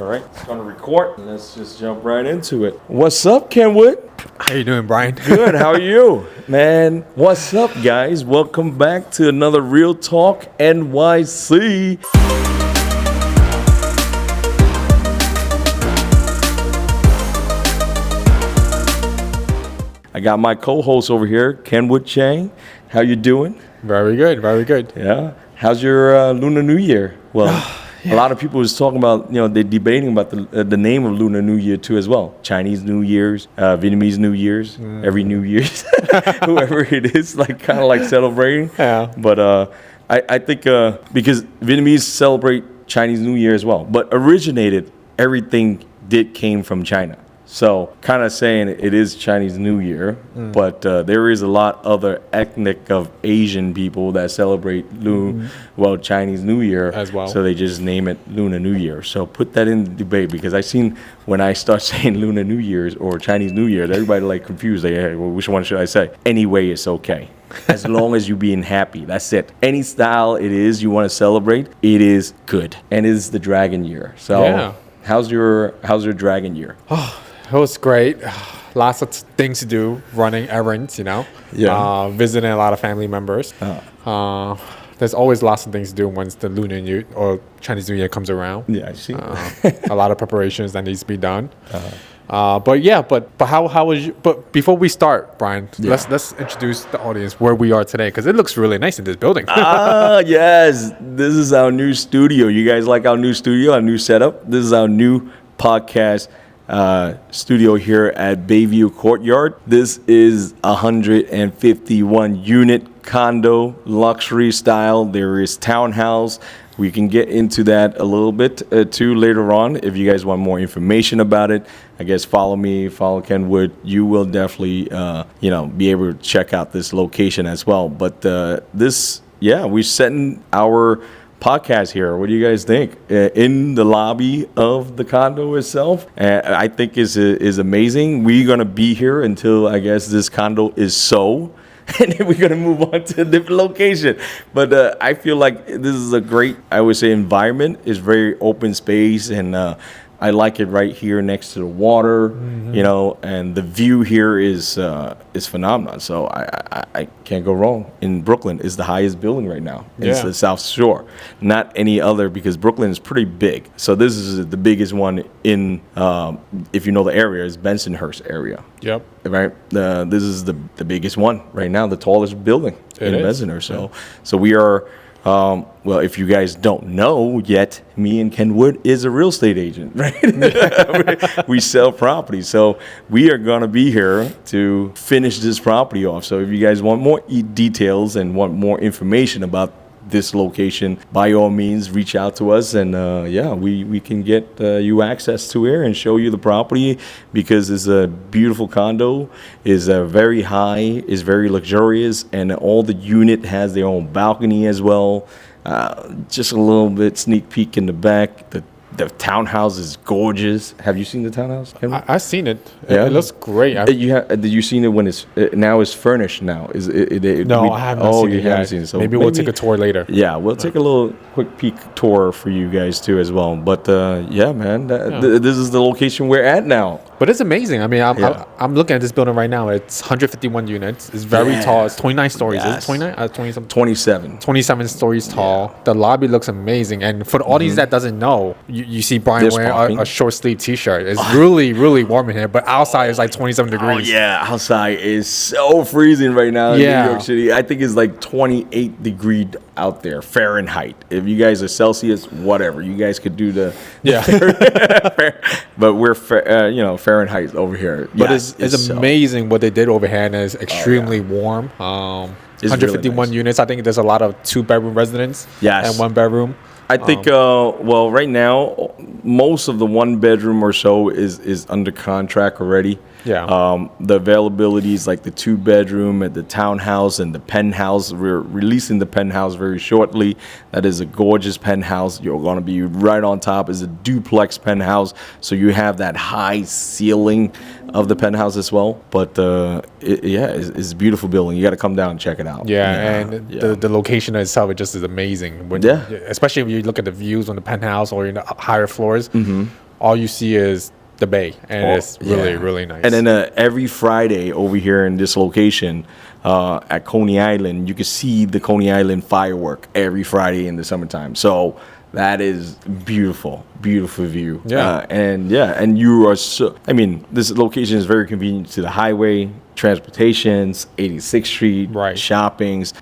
All right, it's going to record. Let's just jump right into it. What's up, Kenwood? How you doing, Brian? Good. How are you, man? What's up, guys? Welcome back to another Real Talk NYC. I got my co-host over here, Kenwood Chang. How you doing? Very good, very good. Yeah. How's your Lunar New Year? Well. Yeah. A lot of people was talking about, they're debating about the name of Lunar New Year too as well. Chinese New Year's, Vietnamese New Year's, every New Year's, whoever it is, kind of like celebrating. Yeah. But I think because Vietnamese celebrate Chinese New Year as well, but everything came from China. So kind of saying it is Chinese New Year, but there is a lot other ethnic of Asian people that celebrate Chinese New Year as well. So they just name it Lunar New Year. So put that in the debate, because I've seen when I start saying Lunar New Year's or Chinese New Year, everybody confused. Like, hey, well, which one should I say? Anyway, it's okay. As long as you're being happy, that's it. Any style it is you want to celebrate, it is good. And it is the Dragon Year. So yeah. How's your Dragon Year? Oh, it was great. Lots of things to do, running errands, visiting a lot of family members. There's always lots of things to do once the Lunar New or Chinese New Year comes around. Yeah, I see. A lot of preparations that needs to be done. But how was you? But before we start, Brian, let's introduce the audience where we are today, because it looks really nice in this building. Yes, this is our new studio. You guys like our new studio, our new setup? This is our new podcast studio here at Bayview Courtyard. This is 151 unit condo, luxury style. There is townhouse. We can get into that a little bit too later on. If you guys want more information about it, I guess follow Kenwood. You will definitely, be able to check out this location as well. But we're setting our podcast here. What do you guys think? In the lobby of the condo itself, I think is amazing. We're gonna be here until I guess this condo is sold. And then we're going to move on to a different location. But I feel like this is a great, I would say, environment. It's very open space, and I like it right here next to the water, and the view here is phenomenal. So I can't go wrong. In Brooklyn, it's the highest building right now. It's the South Shore, not any other, because Brooklyn is pretty big. So this is the biggest one in, if you know the area, is Bensonhurst area. Yep. Right. This is the biggest one right now, the tallest building in Bensonhurst. So we are. If you guys don't know yet, me and Kenwood is a real estate agent, right? We sell property. So we are going to be here to finish this property off. So if you guys want more details and want more information about this location, by all means reach out to us, and we can get you access to here and show you the property, because it's a beautiful condo, is very high, is very luxurious, and all the unit has their own balcony as well. Just a little bit sneak peek in the back. The townhouse is gorgeous. Have you seen the townhouse? I've seen it. Yeah. It looks great. Did you seen it when it's now it's furnished now? No, I haven't seen it. You haven't seen it. So maybe we'll take a tour later. Yeah, we'll take a little quick peek tour for you guys too as well. But this is the location we're at now. But it's amazing. I mean, I'm looking at this building right now. It's 151 units. It's very tall. It's 29 stories. Yes. Is it 29? 27. 27 stories tall. Yeah. The lobby looks amazing. And for the audience that doesn't know, you see Brian wearing a short sleeve T-shirt. It's really, really warm in here. But outside is like 27 degrees. Oh, yeah. Outside is so freezing right now in New York City. I think it's like 28 degrees out there, Fahrenheit. If you guys are Celsius, whatever. You guys could do the... but we're, Fahrenheit over here. But it's amazing what they did over here, and it's extremely warm. 151 really units. I think there's a lot of 2-bedroom residents and 1 bedroom. I think, right now, most of the 1 bedroom or so is under contract already. Yeah. The availability is like the 2-bedroom and the townhouse and the penthouse. We're releasing the penthouse very shortly. That is a gorgeous penthouse. You're going to be right on top. It's a duplex penthouse, so you have that high ceiling of the penthouse as well. But it's a beautiful building. You got to come down and check it out. The location itself, it just is amazing. Especially when you look at the views on the penthouse or in the higher floors. Mm-hmm. all you see is the bay, and it's really, really nice. And then every Friday over here in this location at Coney Island, you can see the Coney Island firework every Friday in the summertime. So that is beautiful view. And you are this location is very convenient to the highway, transportations, 86th Street, Right. shoppings,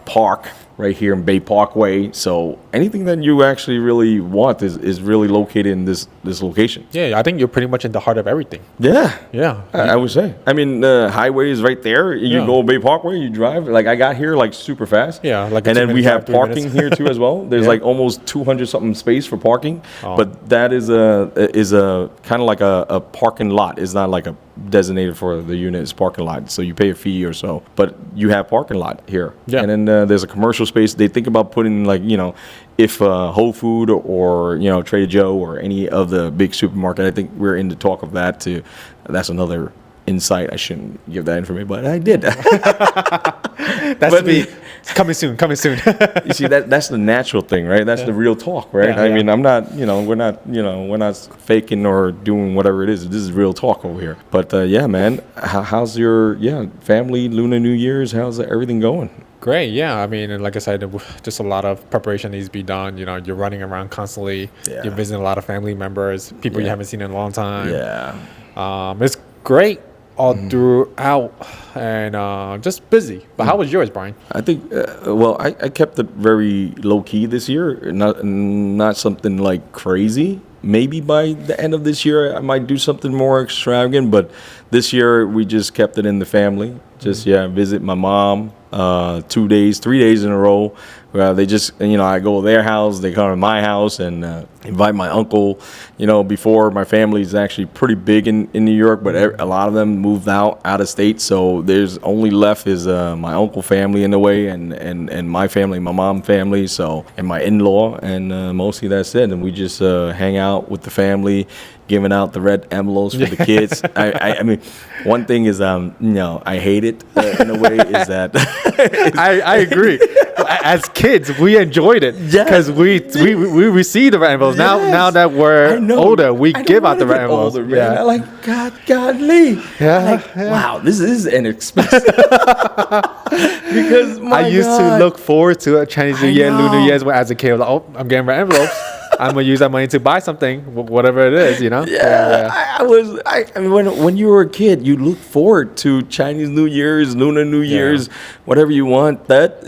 park right here in Bay Parkway. So anything that you actually really want is really located in this location. Yeah, I think you're pretty much in the heart of everything. Yeah. Yeah. I would say. I mean, the highway is right there. You Yeah. go Bay Parkway, you drive. Like I got here like super fast. Yeah, like a and then we 2-minute have drive, 3 parking minutes. here too as well. There's Yeah. like almost 200 something space for parking, Oh. but that is a kind of like a parking lot. It's not like a designated for the unit. It's parking lot. So you pay a fee or so, but you have parking lot here. Yeah. And then there's a commercial space. They think about putting like if Whole Food or Trader Joe or any of the big supermarket. I think we're in the talk of that too. That's another insight. I shouldn't give that information, but I did. That's me. Coming soon. You see, that's the natural thing, right? That's the real talk, right? Yeah, I yeah. mean, I'm not, we're not faking or doing whatever it is. This is real talk over here. But yeah, man, how's your family, Lunar New Year's? How's everything going? Great, yeah. I mean, and like I said, just a lot of preparation needs to be done. You're running around constantly. Yeah. You're visiting a lot of family members, people you haven't seen in a long time. Yeah. It's great all throughout, and just busy. But how was yours, Brian? I think, I kept it very low key this year. Not something like crazy. Maybe by the end of this year, I might do something more extravagant. But this year, we just kept it in the family. Just visit my mom 3 days in a row. They just, I go to their house, they come to my house, and invite my uncle. Before, my family is actually pretty big in New York, but a lot of them moved out of state. So there's only left is my uncle family in a way, and my family, my mom family, and my in-law, and mostly that's it. And we just hang out with the family, giving out the red envelopes for the kids. I mean, one thing is, I hate it in a way is that I agree. As kids, we enjoyed it because we received the red envelopes. Now that we're older, we give out the red envelopes. Older, man. I like godly. Yeah, wow, this is inexpensive. Because I used to look forward to a Chinese New Year, Lunar New Year's as a kid. Like, oh, I'm getting red envelopes. I'm gonna use that money to buy something, whatever it is, Yeah. I mean, when you were a kid, you look forward to Chinese New Year's, Lunar New Year's, whatever you want. That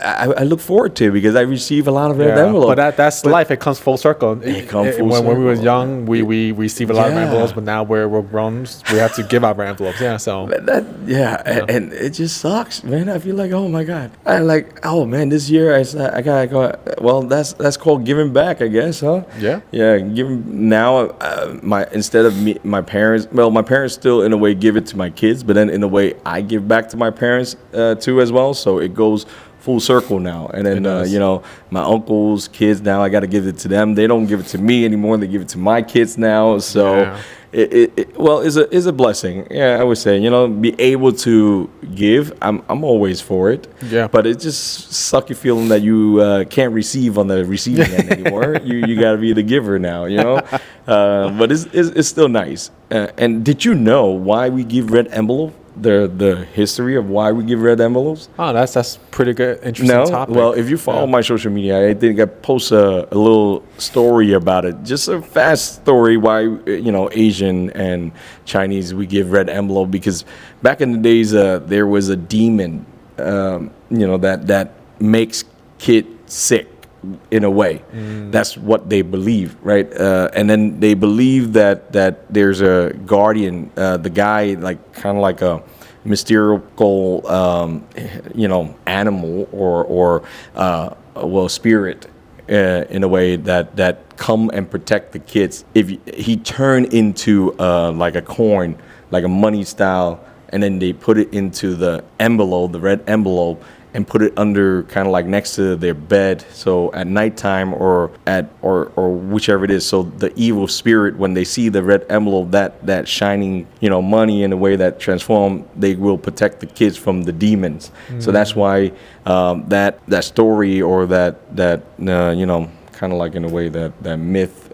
I look forward to because I receive a lot of red envelopes. But that's life. It comes full circle. It comes full when we were circle. young, we receive a lot of envelopes, but now we're grown. We have to give out envelopes. Yeah, so and it just sucks, man. I feel like, oh my god, oh man, this year I gotta go. Well, that's called giving back, I guess, huh? Yeah. Giving now, instead of my parents. Well, my parents still in a way give it to my kids, but then in a way I give back to my parents too as well. So it goes full circle now. And then my uncles' kids now, I got to give it to them. They don't give it to me anymore. They give it to my kids now. So is a blessing. Yeah, I would say, be able to give. I'm always for it. Yeah. But it just sucky feeling that you can't receive on the receiving end anymore. You got to be the giver now, But it's still nice. And did you know why we give red envelope? The history of why we give red envelopes? Oh, that's pretty good, interesting topic. Well, if you follow my social media, I think I post a little story about it. Just a fast story why Asian and Chinese we give red envelope, because back in the days there was a demon that makes kids sick. In a way, that's what they believe, right? And then they believe that there's a guardian, the guy kind of like a mystical, animal or spirit, in a way that come and protect the kids. If he turned into like a coin, like a money style, and then they put it into the envelope, the red envelope, and put it under kind of like next to their bed. So at nighttime or whichever it is. So the evil spirit, when they see the red envelope, that shining, money in a way that transform, they will protect the kids from the demons. So that's why that story or that kind kind of like in a way that myth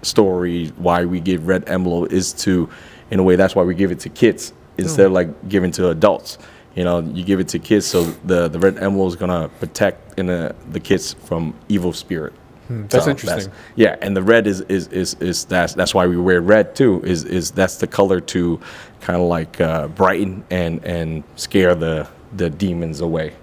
story why we give red envelope is to, in a way, that's why we give it to kids instead of like giving to adults. You know, you give it to kids, so the red envelope is gonna protect the kids from evil spirit. That's interesting. Yeah, and the red is that's why we wear red too. Is that's the color to kind of like brighten and scare the demons away.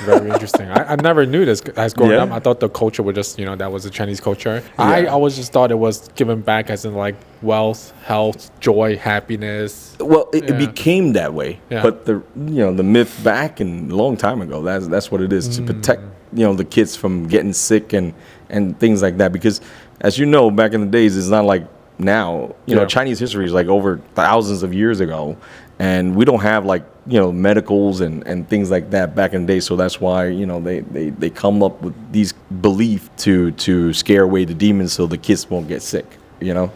Very interesting. I never knew this as growing up. I thought the culture was just, that was the Chinese culture. I always just thought it was given back as in like wealth, health, joy, happiness. Well, it became that way. Yeah. But the myth back and a long time ago, that's what it is, to protect the kids from getting sick and things like that. Because as you know, back in the days, it's not like now. Chinese history is like over thousands of years ago. And we don't have like, medicals and things like that back in the day. So that's why, they come up with these beliefs to scare away the demons so the kids won't get sick,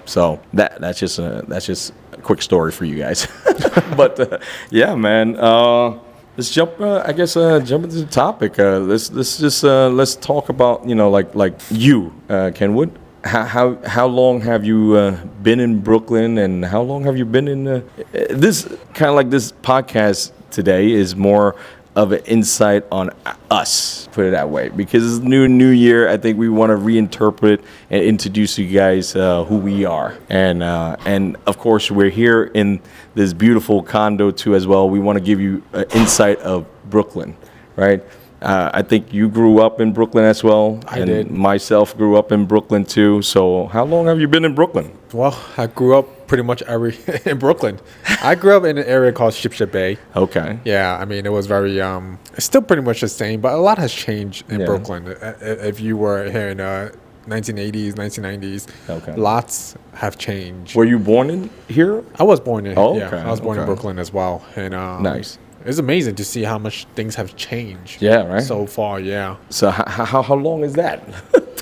So that's just a quick story for you guys. But yeah, man, let's jump, jump into the topic. Let's talk about, like you, Kenwood. How long have you been in Brooklyn, and how long have you been in this kind of like this podcast today is more of an insight on us, put it that way, because it's New Year. I think we want to reinterpret and introduce you guys who we are, and of course we're here in this beautiful condo too as well. We want to give you an insight of Brooklyn, right? I think you grew up in Brooklyn as well. I did. Myself grew up in Brooklyn too. So how long have you been in Brooklyn? Well, I grew up pretty much in Brooklyn. I grew up in an area called Ship Bay. Okay. Yeah, I mean, it was very, it's still pretty much the same, but a lot has changed in Brooklyn. If you were here in 1980s, 1990s, lots have changed. Were you born in here? I was born in, okay. I was born in Brooklyn as well. And nice. It's amazing to see how much things have changed. Yeah, right. So far, yeah. So how long is that?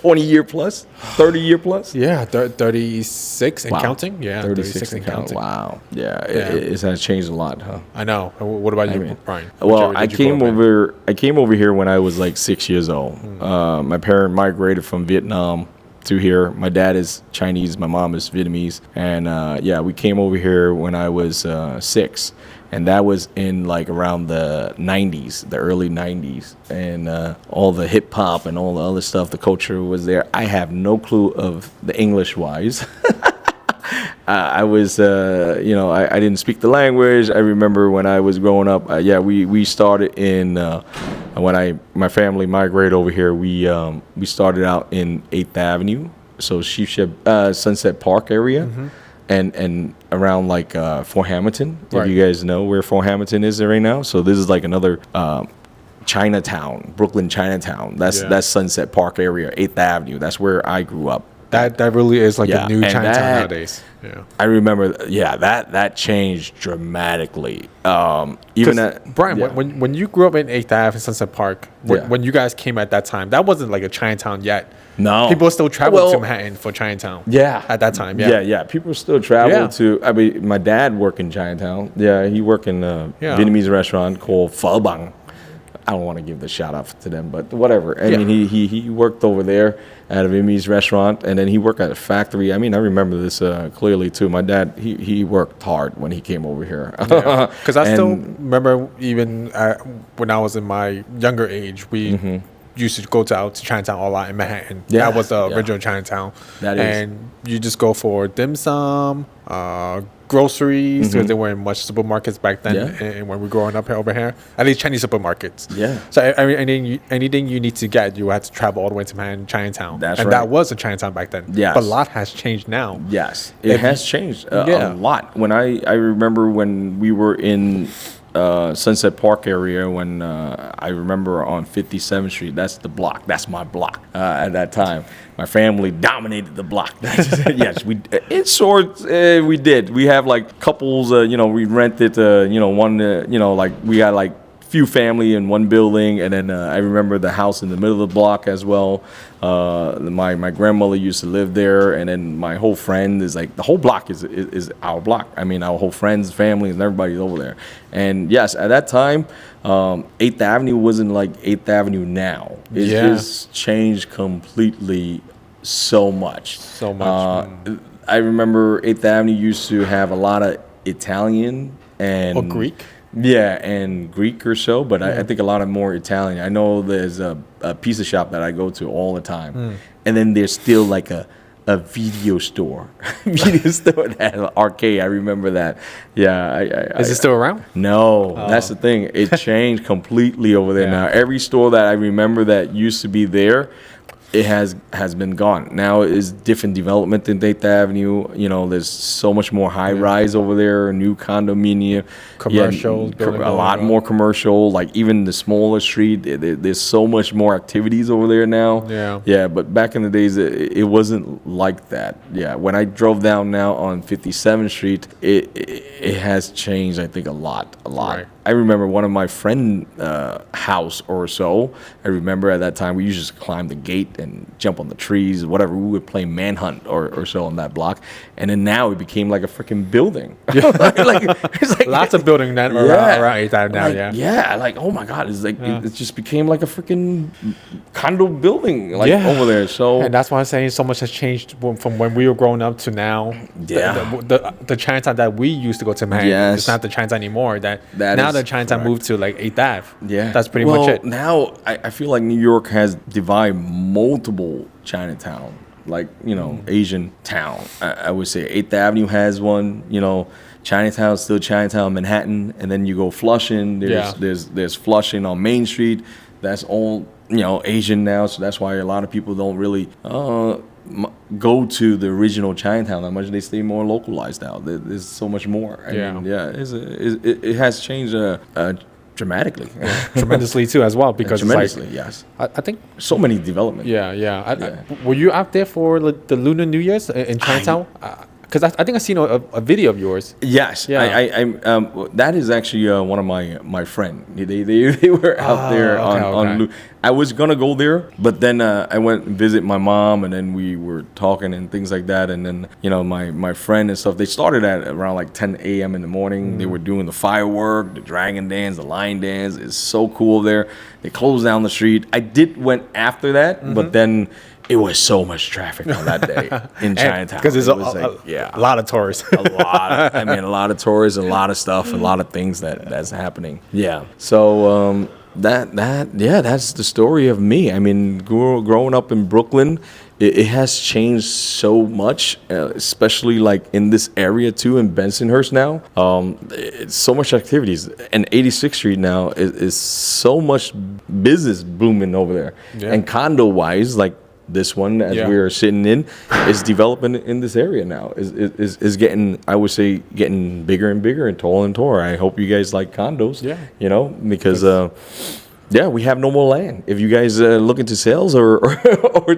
20-year plus? 30-year plus? Yeah, 36 and counting. Yeah, 36 and counting. Wow. Yeah, it has changed a lot, huh? I know. What about you, Brian? Well, I came over here when I was like 6 years old. My parent migrated from Vietnam to here. My dad is Chinese. My mom is Vietnamese. And we came over here when I was 6. And that was in like around the 90s, the early 90s. And all the hip hop and all the other stuff, the culture was there. I have no clue of the English wise. I was, I didn't speak the language. I remember when I was growing up, we started in, when my family migrated over here, we started out in 8th Avenue. So Sunset Park area. Mm-hmm. And around like Fort Hamilton, if you guys know where Fort Hamilton is right now. So this is like another Chinatown, Brooklyn Chinatown. That's Sunset Park area, 8th Avenue. That's where I grew up. That really is like the new Chinatown nowadays. Yeah, I remember. That changed dramatically. Brian, when you grew up in 8th Ave and Sunset Park, when you guys came at that time, that wasn't like a Chinatown yet. No, people still traveled to Manhattan for Chinatown. Yeah, at that time. Yeah. People still travel to. I mean, my dad worked in Chinatown. Yeah, he worked in a Vietnamese restaurant called Pho Bang. I don't want to give the shout out to them, but whatever. I mean, he worked over there at a Vietnamese restaurant, and then he worked at a factory. I mean, I remember this clearly too. My dad, he worked hard when he came over here. Because I still remember even when I was in my younger age, we used to go to Chinatown a lot in Manhattan. Yeah, that was the original Chinatown. That is. And you just go for dim sum, groceries, because there weren't much supermarkets back then. And when we were growing up over here, at least Chinese supermarkets. Yeah. So I mean, anything you need to get, you had to travel all the way to Manhattan, Chinatown. That's right. And that was a Chinatown back then. Yes. But a lot has changed now. Yes, it has changed a lot. When I remember when we were in Sunset Park area, when I remember on 57th Street, that's the block. That's my block at that time. My family dominated the block. Yes, in short, we did. We have like couples, we rented, one, like we had like few family in one building, and then I remember the house in the middle of the block as well. My grandmother used to live there, and then my whole friend is like, the whole block is our block. I mean, our whole friends, families, and everybody's over there. And yes, at that time, 8th Avenue wasn't like 8th Avenue now. It's just changed completely so much. So much. I remember 8th Avenue used to have a lot of Italian and... Or Greek. Yeah, and Greek or so, but I think a lot of more Italian. I know there's a pizza shop that I go to all the time, and then there's still like a video store, that has an arcade. I remember that. Yeah, Is it still around? No, that's the thing. It changed completely over there now. Every store that I remember that used to be there, it has been gone. Now is different development than 8th Avenue. You know, there's so much more high rise over there, new condominium. Commercial. A lot more commercial. Like even the smaller street, there's so much more activities over there now. Yeah, but back in the days, it wasn't like that. Yeah, when I drove down now on 57th Street, it has changed, I think, a lot. Right. I remember one of my friend house or so. I remember at that time we used to just climb the gate and jump on the trees, whatever. We would play manhunt or so on that block. And then now it became like a freaking building. It's like lots of building that around 8th Avenue now. Like, yeah, like oh my god, it's like it just became like a freaking condo building over there. So and that's why I'm saying so much has changed from when we were growing up to now. Yeah, the Chinatown that we used to go to Manhattan, it's not the Chinatown anymore. That now the Chinatown moved to like 8th Ave. Yeah, that's pretty much it. Now I feel like New York has divided multiple Chinatown, like Asian town. I would say 8th Avenue has one. Chinatown, still Chinatown, Manhattan, and then you go Flushing. There's Flushing on Main Street. That's all Asian now, so that's why a lot of people don't really go to the original Chinatown that much. They stay more localized now. There's so much more. I mean, it has changed dramatically, tremendously too as well, because tremendously, it's like, yes. I think so many development. Were you out there for the Lunar New Year's in Chinatown? Because I think I seen a video of yours. Yes, I that is actually one of my friend. They were out there on. I was gonna go there, but then I went and visit my mom, and then we were talking and things like that. And then my friend and stuff. They started at around like 10 a.m. in the morning. They were doing the firework, the dragon dance, the lion dance. It's so cool there. They closed down the street. I went after that, but then. It was so much traffic on that day in Chinatown. Because there's a lot of tourists. A lot. I mean, a lot of tourists, a lot of stuff, a lot of things that's happening. Yeah. So that's the story of me. I mean, growing up in Brooklyn, it has changed so much, especially like in this area too, in Bensonhurst now. It's so much activities, and 86th Street now is so much business booming over there, and condo wise, like. This one, as we are sitting in, is developing in this area now. Is getting, I would say, getting bigger and bigger and taller. I hope you guys like condos. Because we have no more land. If you guys looking to sales or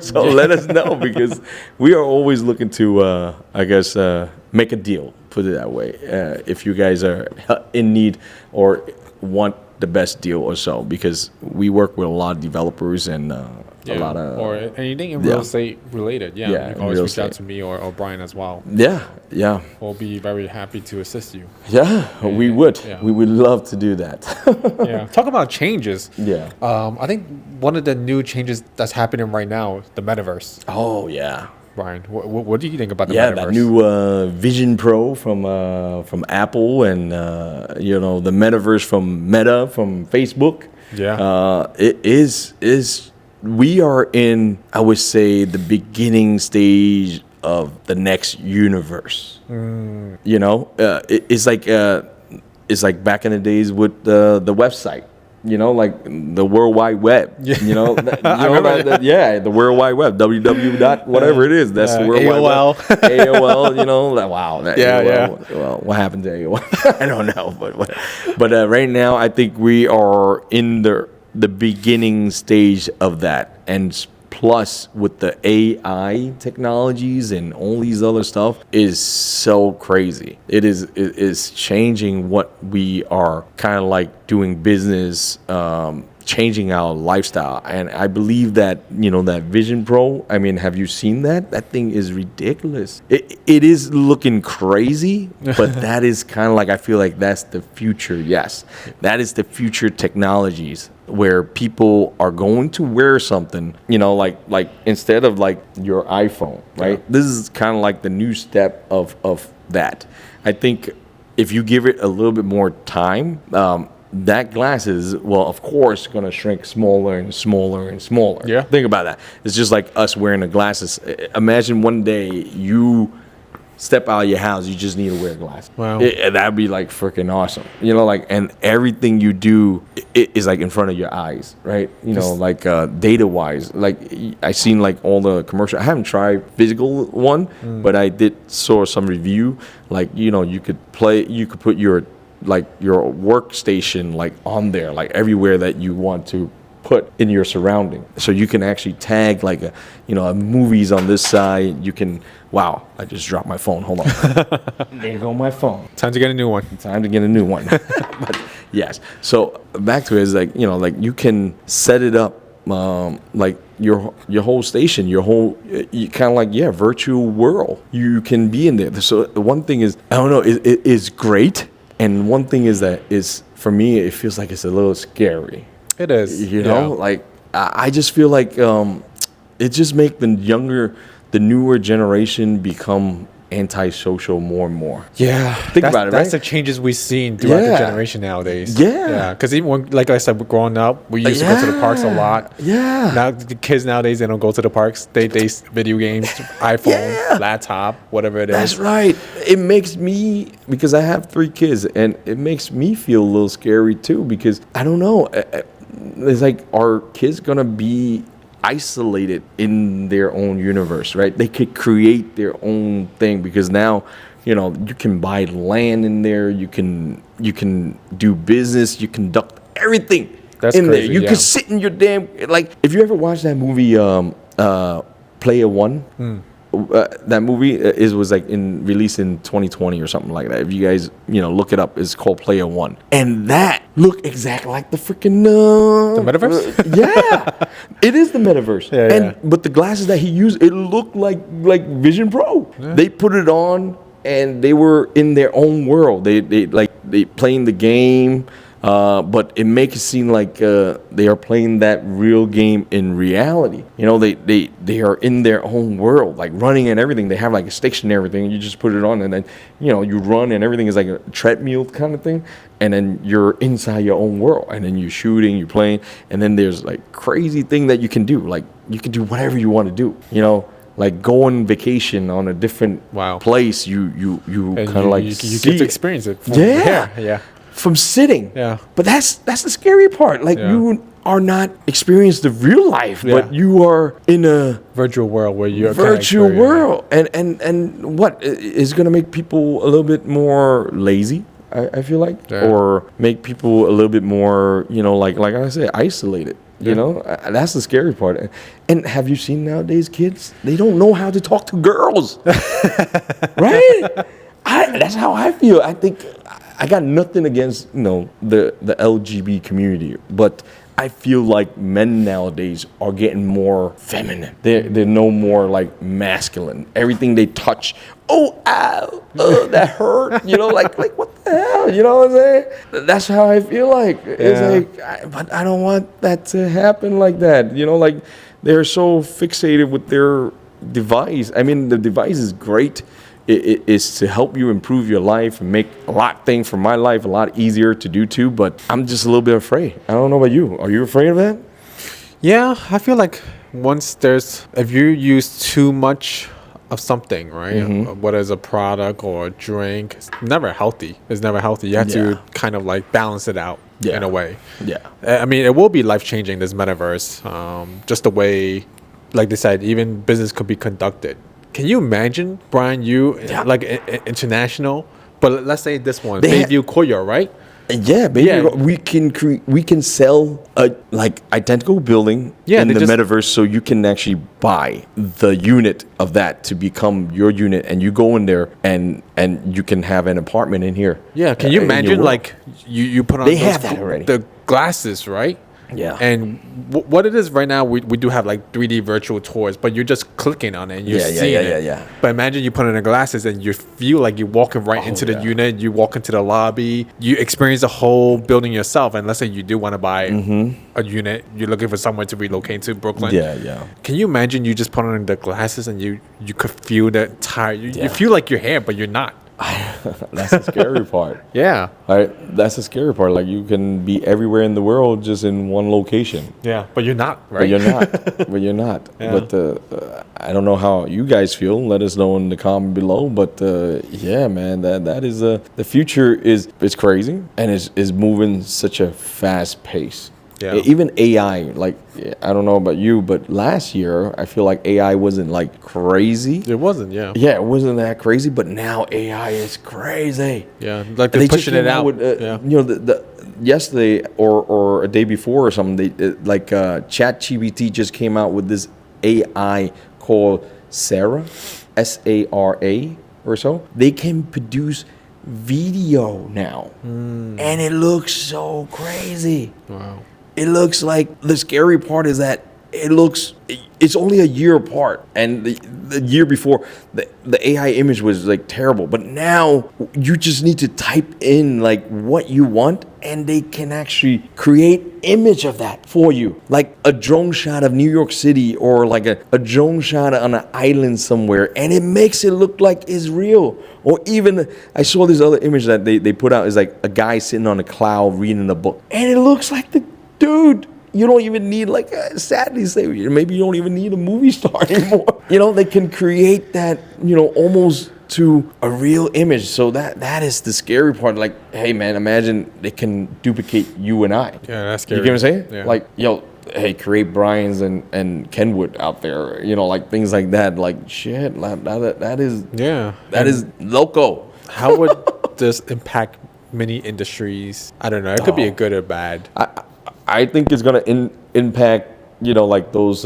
so, let us know, because we are always looking to, make a deal. Put it that way. If you guys are in need or want the best deal or so, because we work with a lot of developers and. A lot of or anything in real estate related. You can always reach out to me or Brian as well. We'll be very happy to assist you. We would. We would love to do that. Talk about changes. I think one of the new changes that's happening right now, the metaverse. Oh yeah. Brian, what do you think about the metaverse? That new Vision Pro from Apple, and the metaverse from Meta, from Facebook. It is. We are in, I would say, the beginning stage of the next universe. It's like back in the days with the website. Like the World Wide Web. The World Wide Web. www. Whatever it is. That's the World AOL. Wide Web. AOL. Wow. AOL. Well, what happened to AOL? I don't know. But right now, I think we are in the beginning stage of that, and plus with the AI technologies and all these other stuff is so crazy. It is changing what we are kind of like doing business, changing our lifestyle. And I believe that, that Vision Pro, I mean, have you seen that? That thing is ridiculous. It is looking crazy, but that is kind of like, I feel like that's the future. Yes, that is the future technologies where people are going to wear something, like instead of like your iPhone, right? Yeah. This is kind of like the new step of that. I think if you give it a little bit more time, that glass is, well, of course, going to shrink smaller and smaller and smaller. Yeah. Think about that. It's just like us wearing the glasses. Imagine one day you step out of your house, you just need to wear glasses. Wow. That'd be like freaking awesome. And everything you do is like in front of your eyes, right? Like data wise, like I seen like all the commercial. I haven't tried physical one, but I saw some review. Like, you could put your workstation like on there, like everywhere that you want to put in your surrounding. So you can actually tag like a movies on this side. You can, wow, I just dropped my phone. Hold on. There go my phone. Time to get a new one. But yes. So back to it is like, like you can set it up like your whole station, your whole kind of like, virtual world. You can be in there. So the one thing is, I don't know, it is great. And one thing is that for me, it feels like it's a little scary. It is. Like I just feel like it just make the newer generation become antisocial more and more. Yeah. Think about it, right? That's the changes we've seen throughout the generation nowadays. Yeah. Because even when, like I said, growing up, we used to go to the parks a lot. Yeah. Now the kids nowadays, they don't go to the parks. They video games, iPhone, laptop, whatever it is. That's right. It makes me, because I have 3 kids, and it makes me feel a little scary too, because I don't know. It's like, are kids going to be isolated in their own universe, right? They could create their own thing, because now, you can buy land in there, you can do business, you conduct everything. That's in crazy, there. You can sit in your damn, like, if you ever watched that movie, Player One, that movie was like released in 2020 or something like that. If you guys look it up, it's called Player One, and that looked exactly like the freaking the metaverse. Yeah, it is the metaverse. But the glasses that he used, it looked like Vision Pro. Yeah. They put it on and they were in their own world. They playing the game. But it makes it seem like they are playing that real game in reality. They are in their own world, like running and everything. They have like a station and everything. You just put it on, and then you run, and everything is like a treadmill kind of thing. And then you're inside your own world, and then you're shooting, you're playing, and then there's like crazy thing that you can do. Like you can do whatever you want to do. Like go on vacation on a different place. You kind of like you get to experience it. Yeah. From sitting. Yeah. But that's the scary part. Like you are not experiencing the real life, but you are in a virtual world where you're virtual world. And what is going to make people a little bit more lazy, I feel like, or make people a little bit more, like I said, isolated. That's the scary part. And have you seen nowadays kids? They don't know how to talk to girls. Right? That's how I feel. I think I got nothing against the LGBT community, but I feel like men nowadays are getting more feminine. They're no more like masculine. Everything they touch, that hurt. Like what the hell? You know what I'm saying? That's how I feel like. It's like, but I don't want that to happen like that. Like they're so fixated with their device. I mean, the device is great. It is to help you improve your life and make a lot of things for my life a lot easier to do too, but I'm just a little bit afraid. I don't know about you. Are you afraid of that? Yeah, I feel like if you use too much of something, right? Mm-hmm. Whether it's a product or a drink, it's never healthy. You have to kind of like balance it out in a way. Yeah. I mean, it will be life-changing, this metaverse. Just the way, like they said, even business could be conducted. Can you imagine, Brian, like international, but let's say this one, Bayview Courtyard, right? Yeah, baby. Yeah. We can sell a like identical building in the metaverse, so you can actually buy the unit of that to become your unit, and you go in there and you can have an apartment in here. Yeah, can you imagine like you put on They have that already. the glasses, right? Yeah. And what it is right now, we do have like 3D virtual tours, but you're just clicking on it and you're seeing it. Yeah. But imagine you put on the glasses and you feel like you're walking right into the unit. You walk into the lobby. You experience the whole building yourself. And let's say you do want to buy a unit. You're looking for somewhere to relocate to Brooklyn. Yeah. Can you imagine you just put on the glasses and you could feel the entire... You feel like you're here, but you're not. That's the scary part. Yeah. Right? That's the scary part. Like, you can be everywhere in the world just in one location. Yeah, but you're not, right? But you're not. But you're not. Yeah. But I don't know how you guys feel. Let us know in the comment below. But yeah, man, that is the future is crazy, and is moving such a fast pace. Yeah. Even AI, like, I don't know about you, but last year I feel like AI wasn't like crazy. It wasn't, yeah. Yeah, it wasn't that crazy, but now AI is crazy. Yeah, like they're pushing it out. With, yeah. You know, the yesterday or a day before or something, ChatGPT just came out with this AI called Sarah, SARA or so. They can produce video now, and it looks so crazy. Wow. It looks like, the scary part is that it's only a year apart, and the year before the AI image was like terrible, but now you just need to type in like what you want and they can actually create image of that for you, like a drone shot of New York City or like a drone shot on an island somewhere, and it makes it look like it's real. Or even I saw this other image that they put out, is like a guy sitting on a cloud reading a book, and it looks like the dude. You don't even need, like, sadly say, maybe you don't even need a movie star anymore. You know, they can create that, you know, almost to a real image. So that is the scary part. Like, hey man, imagine they can duplicate you and I. Yeah, that's scary. You get what I'm saying? Yeah. Like, yo, hey, create Brian's and Kenwood out there. You know, like things like that. Like, shit, that is, Yeah. that is loco. How would this impact many industries? I don't know. It could be a good or bad. I think it's gonna impact, you know, like those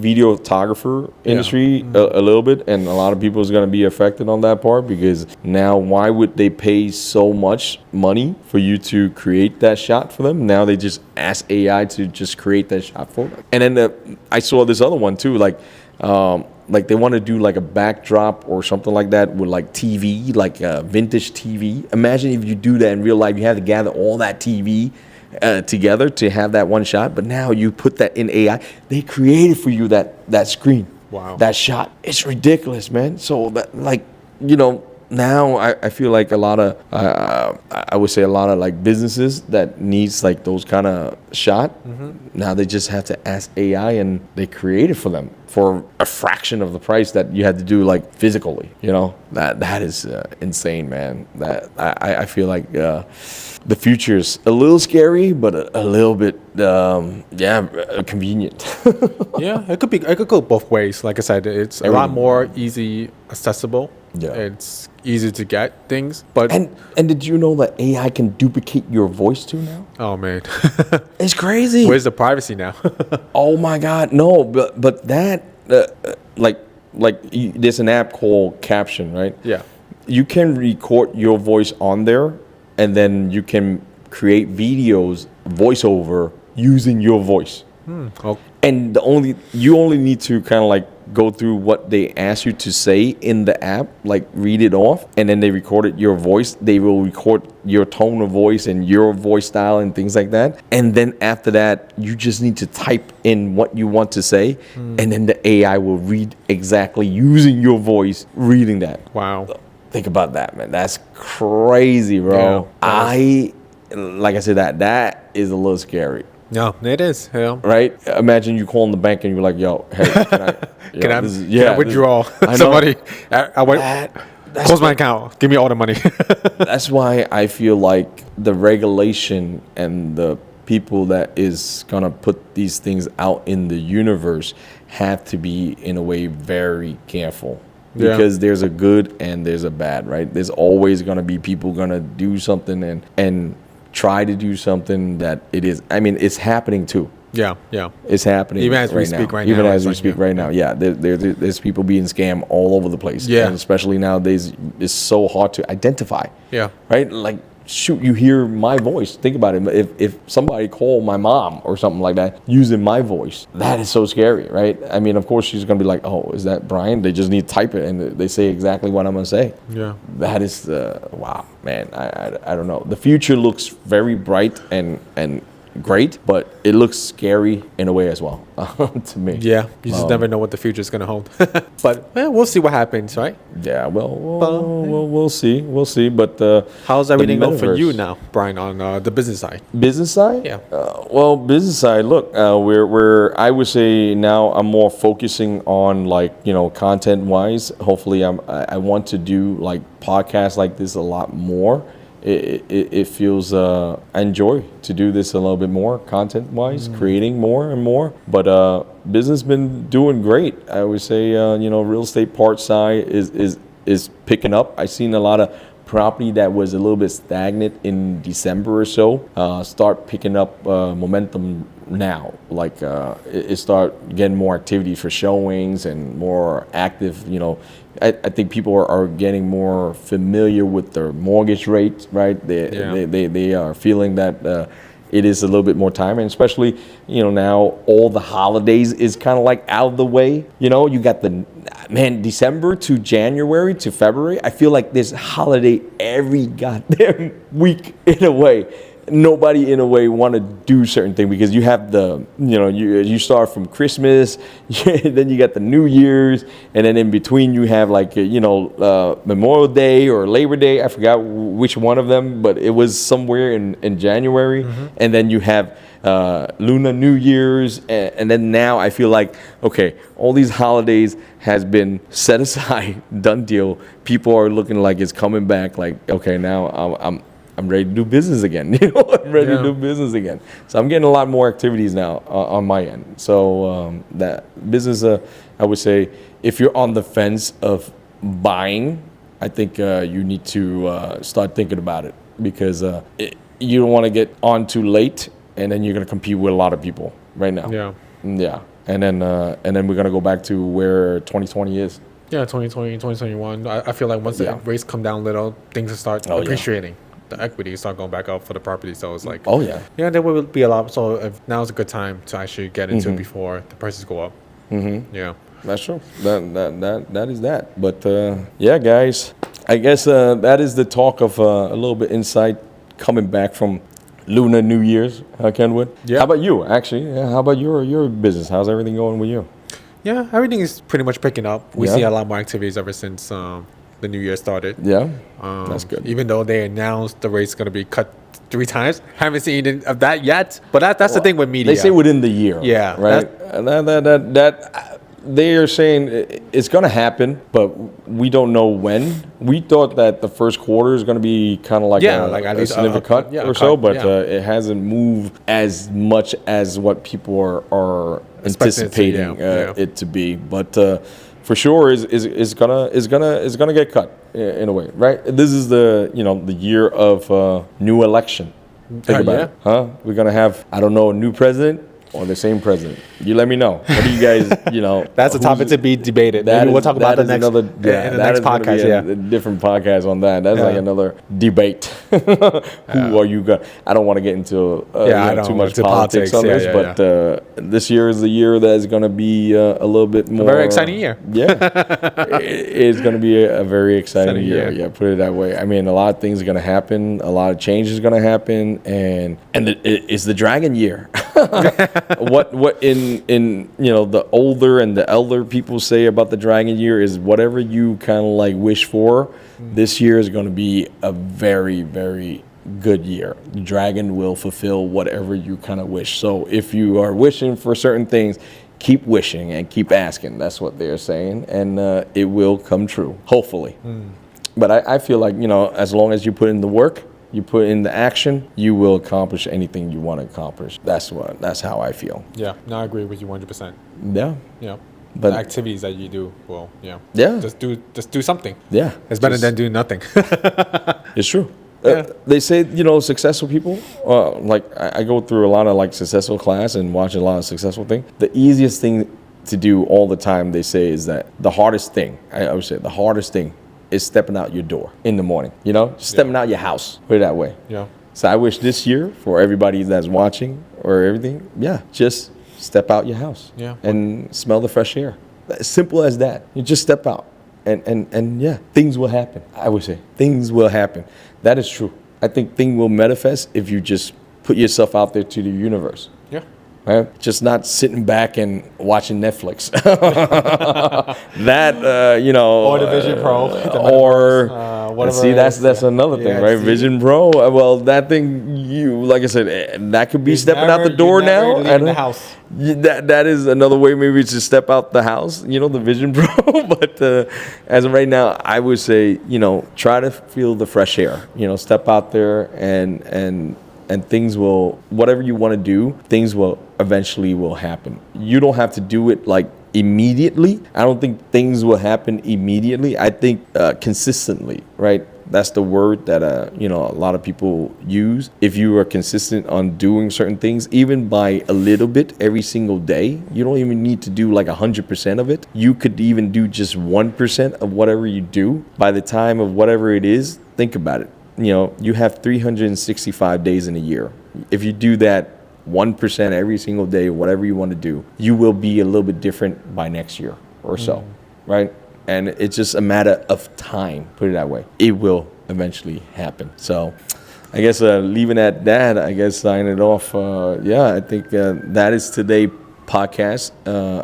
videographer industry a little bit, and a lot of people is gonna be affected on that part, because now why would they pay so much money for you to create that shot for them? Now they just ask AI to just create that shot for them. And then I saw this other one too, like they want to do like a backdrop or something like that with like TV, like vintage TV. Imagine if you do that in real life. You have to gather all that TV together to have that one shot, but now you put that in AI. They created for you that screen. Wow. That shot. It's ridiculous, man. So that, like, you know, now I feel like a lot of I would say a lot of like businesses that needs like those kind of shot, now they just have to ask AI and they create it for them for a fraction of the price that you had to do like physically. You know, that is insane, man. That I feel like the future's a little scary, but a little bit convenient. Yeah, it could go both ways. Like I said, it's a lot more easy accessible. Yeah. It's easy to get things, but and did you know that AI can duplicate your voice too now? oh man, It's crazy. where's the privacy now? Oh my God, no! But that there's an app called Caption, right? Yeah. You can record your voice on there, and then you can create videos, voiceover using your voice. Oh, And you only need to kind of like go through what they ask you to say in the app, like read it off, and then they recorded your voice. They will record your tone of voice and your voice style and things like that. And then after that, you just need to type in what you want to say, and then the AI will read exactly using your voice, reading that. wow. Think about that, man. That's crazy, bro. Yeah. Like I said, that is a little scary. No, it is. Yeah. Right? Imagine you calling the bank and you're like, yo, hey, can I, Can I withdraw? I know. Somebody, I went, close my account. Give me all the money. That's why I feel like the regulation and the people that is gonna put these things out in the universe have to be, in a way, very careful. because there's a good and there's a bad, right? There's always going to be people going to do something and try to do something that it is. I mean, it's happening too. Yeah, yeah. It's happening even as we speak right now. Even as we speak right now, yeah. There's people being scammed all over the place. Yeah. And especially nowadays, it's so hard to identify. Yeah. Right? Like, shoot, you hear my voice. Think about it. If somebody called my mom or something like that using my voice, that is so scary, right? I mean, of course, she's going to be like, oh, is that Brian? They just need to type it, and they say exactly what I'm going to say. Yeah. That is, wow, man. I don't know. The future looks very bright and great, but it looks scary in a way as well to me. Yeah, you just never know what the future is going to hold. But we'll see what happens, right? Yeah, we'll see. But how's everything going for you now, Brian, on the business side? Business side? Yeah. Well, business side. Look, we're I would say now I'm more focusing on, like, content wise. Hopefully, I want to do like podcasts like this a lot more. It feels I enjoy to do this a little bit more content wise, creating more and more. But business been doing great. I would say real estate part side is picking up. I seen a lot of property that was a little bit stagnant in December or so start picking up momentum now. Like it start getting more activity for showings and more active. I think people are getting more familiar with their mortgage rate, right? They are feeling that it is a little bit more time, and especially now all the holidays is kind of like out of the way. You got December to January to February. I feel like there's holiday every goddamn week in a way. Nobody in a way want to do certain thing because you have you start from Christmas, then you got the New Year's, and then in between you have like Memorial Day or Labor Day. I forgot which one of them, but it was somewhere in January. And then you have Lunar New Year's, and then now I feel like, okay, all these holidays has been set aside, done deal. People are looking like it's coming back. Like, okay, now I'm ready to do business again. I'm ready to do business again. So I'm getting a lot more activities now on my end. So that business, I would say, if you're on the fence of buying, I think you need to start thinking about it because you don't want to get on too late, and then you're going to compete with a lot of people right now. Yeah. And then we're going to go back to where 2020 is. Yeah, 2020, 2021. I feel like once the rates come down a little, things will start appreciating. The equity start going back up for the property, so it's like, there will be a lot. So if now's a good time to actually get into it before the prices go up. Yeah, that's true. That is that. But yeah, guys, I guess that is the talk of a little bit insight coming back from Lunar New Year's, Kenwood. Yeah. How about you? Actually, how about your business? How's everything going with you? Yeah, everything is pretty much picking up. We see a lot more activities ever since the new year started. Yeah, that's good. Even though they announced the rate's going to be cut 3 times, haven't seen any of that yet. But that's the thing with media. They say within the year. Yeah, right. That they are saying it's going to happen, but we don't know when. We thought that the first quarter is going to be kind of like at least a significant cut or so, but it hasn't moved as much as what people are anticipating it to be. But for sure is gonna get cut in a way, right? This is the year of new election. Think about it, huh? We're gonna have, I don't know, a new president or the same president. You let me know. What do you guys, That's a topic to be debated. Maybe we'll talk about the next podcast. A different podcast on that. That's like another debate. Who are you going? I don't want to get into too much politics on this, but this year is the year that is going to be a little bit more. A very exciting year. Yeah. It's going to be a very exciting year. Yeah, put it that way. I mean, a lot of things are going to happen. A lot of change is going to happen. And it's the dragon year. What in the older and the elder people say about the dragon year is whatever you kind of like wish for, this year is going to be a very, very good year. The dragon will fulfill whatever you kind of wish. So if you are wishing for certain things, keep wishing and keep asking. That's what they're saying, and it will come true, hopefully. But I feel like, as long as you put in the work, you put in the action, you will accomplish anything you want to accomplish. That's how I feel. Yeah, no, I agree with you 100%. Yeah. Yeah. the activities that you do will, Yeah. just do something. Yeah. It's better than doing nothing. It's true. Yeah. They say, successful people, like I go through a lot of like successful class and watch a lot of successful things. The easiest thing to do all the time, they say, is that the hardest thing, I would say the hardest thing is stepping out your door in the morning, stepping out your house, put it that way. Yeah. So I wish this year for everybody that's watching or everything, just step out your house and smell the fresh air. As simple as that. You just step out and things will happen. I would say things will happen. That is true. I think things will manifest if you just put yourself out there to the universe. Yeah. Right? Just not sitting back and watching Netflix. That, Or the Vision Pro. Or, whatever. See, that's another thing, right? See? Vision Pro. Well, that thing, like I said, that could be stepping out the door now. In the house. That is another way maybe to step out the house, the Vision Pro. But as of right now, I would say, try to feel the fresh air. Step out there and things will, whatever you want to do, things will eventually will happen. You don't have to do it like immediately. I don't think things will happen immediately. I think consistently, right? That's the word that a lot of people use. If you are consistent on doing certain things, even by a little bit every single day, you don't even need to do like 100% of it. You could even do just 1% of whatever you do. By the time of whatever it is, think about it. You have 365 days in a year. If you do that 1% every single day, whatever you want to do, you will be a little bit different by next year or so, right? And it's just a matter of time, put it that way. It will eventually happen. So I guess leaving at that, I guess signing it off. I think that is today's podcast.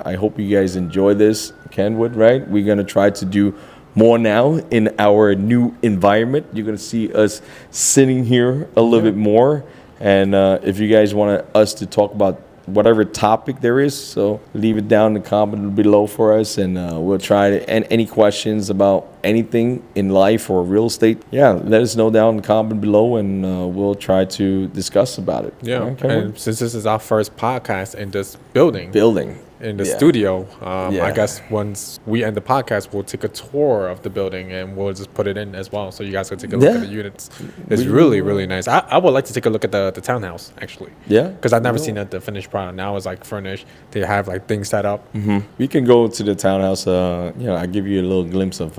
I hope you guys enjoy this, Kenwood, right? We're going to try to do more now in our new environment. You're going to see us sitting here a little bit more. And if you guys want us to talk about whatever topic there is, so leave it down in the comment below for us, and we'll try to, and any questions about anything in life or real estate, let us know down in the comment below, and we'll try to discuss about it. And since this is our first podcast in this building in the studio, I guess once we end the podcast, we'll take a tour of the building and we'll just put it in as well, so you guys can take a look at the units. It's really, really nice. I would like to take a look at the townhouse, actually. Because I've never seen the finished product. Now it's like furnished. They have like things set up. We can go to the townhouse. I give you a little glimpse of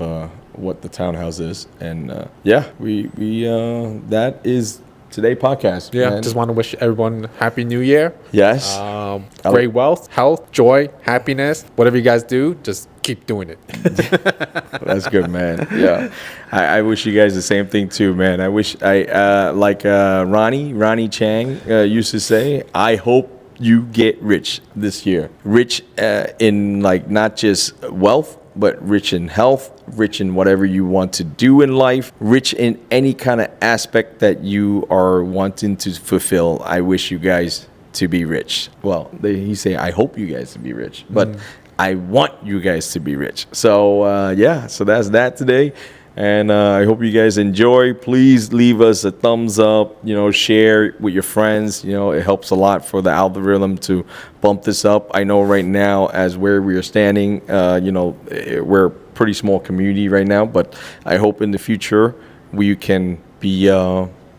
what the townhouse is, and that is today's podcast. Just want to wish everyone Happy New Year. Yes. Great wealth, health, joy, happiness. Whatever you guys do, just keep doing it. That's good, man. Yeah. I wish you guys the same thing too, man. I wish like Ronnie Chang used to say, I hope you get rich this year. Rich in like not just wealth, but rich in health, rich in whatever you want to do in life, rich in any kind of aspect that you are wanting to fulfill. I wish you guys to be rich. Well, he say, I hope you guys to be rich, but I want you guys to be rich. So so that's that today. And I hope you guys enjoy. Please leave us a thumbs up, share it with your friends. It helps a lot for the algorithm to bump this up. I know right now, as where we are standing, we're a pretty small community right now, but I hope in the future we can be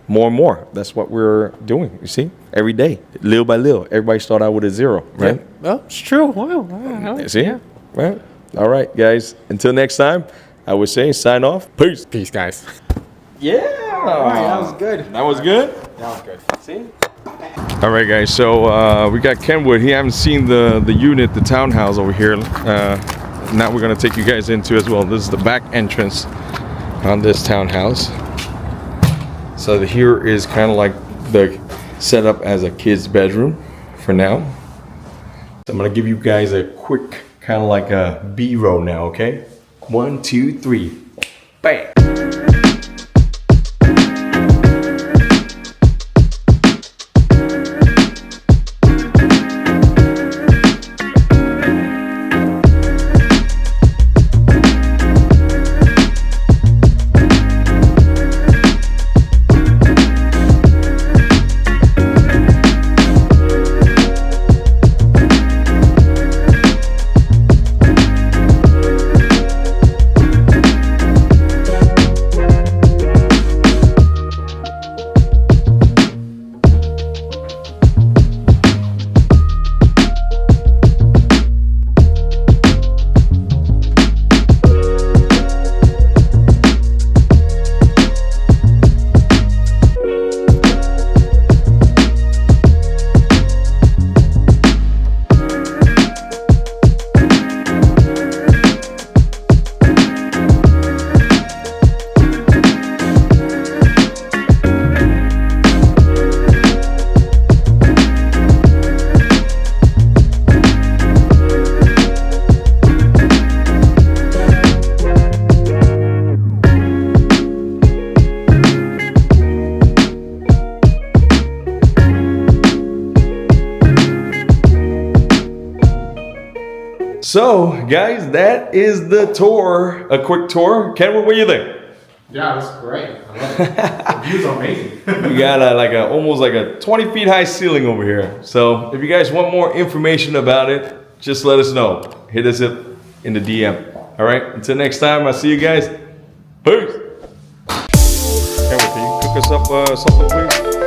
more and more. That's what we're doing, you see, every day, little by little. Everybody start out with a 0, right? Yeah. Oh, it's true. Wow. See? Yeah. Right. All right, guys. Until next time. I would say sign off. Peace. Peace, guys. Yeah. All right, that was good. That was good? That was good. See? All right, guys. So we got Kenwood. He hasn't seen the unit, the townhouse over here. Now we're going to take you guys into as well. This is the back entrance on this townhouse. So here is kind of like the setup as a kid's bedroom for now. So I'm going to give you guys a quick kind of like a B-roll now, okay? 1, 2, 3, bam! So, guys, that is the tour. A quick tour. Ken, what do you think? Yeah, that's great. I love it. The view's amazing. We got almost like a 20 feet high ceiling over here. So if you guys want more information about it, just let us know. Hit us up in the DM. All right. Until next time, I'll see you guys. Peace. Can you cook us up something, please?